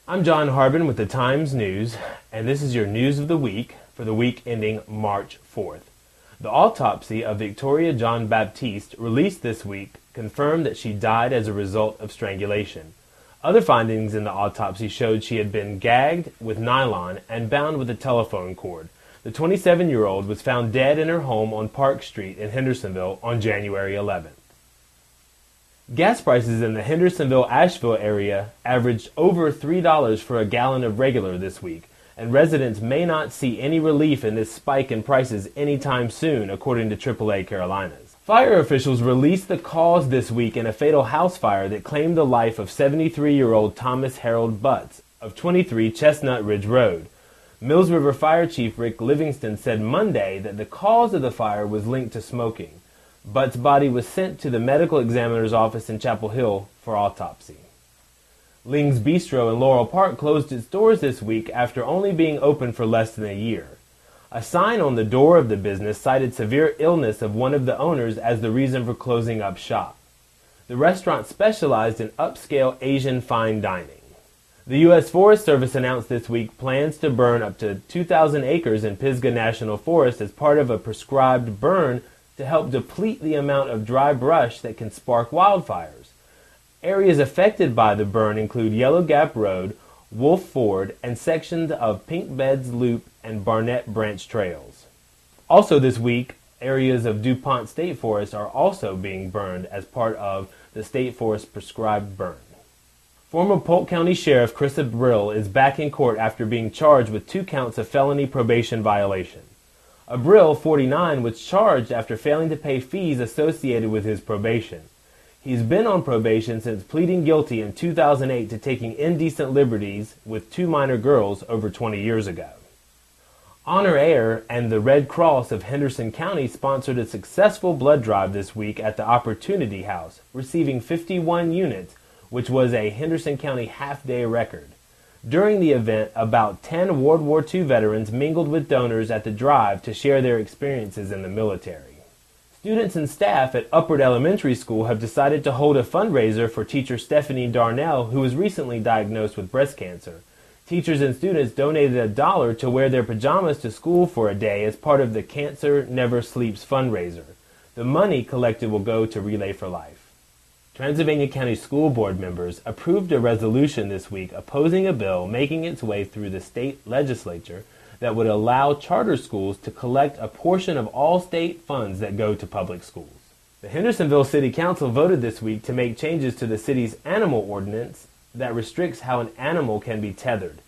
I'm John Harbin with the Times News, and this is your news of the week for the week ending March 4th. The autopsy of Victoria Jean-Baptiste, released this week, confirmed that she died as a result of strangulation. Other findings in the autopsy showed she had been gagged with nylon and bound with a telephone cord. The 27-year-old was found dead in her home on Park Street in Hendersonville on January 11th. Gas prices in the Hendersonville-Asheville area averaged over $3 for a gallon of regular this week, and residents may not see any relief in this spike in prices anytime soon, according to AAA Carolinas. Fire officials released the cause this week in a fatal house fire that claimed the life of 73-year-old Thomas Harold Butts of 23 Chestnut Ridge Road. Mills River Fire Chief Rick Livingston said Monday that the cause of the fire was linked to smoking. Butts' body was sent to the medical examiner's office in Chapel Hill for autopsy. Ling's Bistro in Laurel Park closed its doors this week after only being open for less than a year. A sign on the door of the business cited severe illness of one of the owners as the reason for closing up shop. The restaurant specialized in upscale Asian fine dining. The U.S. Forest Service announced this week plans to burn up to 2,000 acres in Pisgah National Forest as part of a prescribed burn to help deplete the amount of dry brush that can spark wildfires. Areas affected by the burn include Yellow Gap Road, Wolf Ford, and sections of Pink Beds Loop and Barnett Branch trails. Also this week, areas of DuPont State Forest are also being burned as part of the State Forest prescribed burn. Former Polk County Sheriff Chris Abrill is back in court after being charged with 2 counts of felony probation violation. Abrill, 49, was charged after failing to pay fees associated with his probation. He's been on probation since pleading guilty in 2008 to taking indecent liberties with 2 minor girls over 20 years ago. Honor Air and the Red Cross of Henderson County sponsored a successful blood drive this week at the Opportunity House, receiving 51 units, which was a Henderson County half-day record. During the event, about 10 World War II veterans mingled with donors at the drive to share their experiences in the military. Students and staff at Upward Elementary School have decided to hold a fundraiser for teacher Stephanie Darnell, who was recently diagnosed with breast cancer. Teachers and students donated $1 to wear their pajamas to school for a day as part of the Cancer Never Sleeps fundraiser. The money collected will go to Relay for Life. Transylvania County School Board members approved a resolution this week opposing a bill making its way through the state legislature that would allow charter schools to collect a portion of all state funds that go to public schools. The Hendersonville City Council voted this week to make changes to the city's animal ordinance that restricts how an animal can be tethered.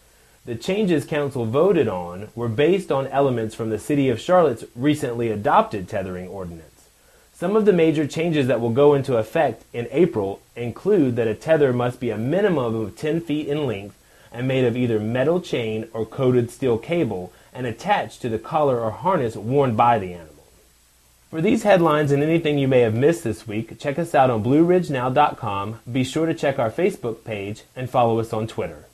The changes council voted on were based on elements from the City of Charlotte's recently adopted tethering ordinance. Some of the major changes that will go into effect in April include that a tether must be a minimum of 10 feet in length and made of either metal chain or coated steel cable and attached to the collar or harness worn by the animal. For these headlines and anything you may have missed this week, check us out on BlueRidgeNow.com. Be sure to check our Facebook page and follow us on Twitter.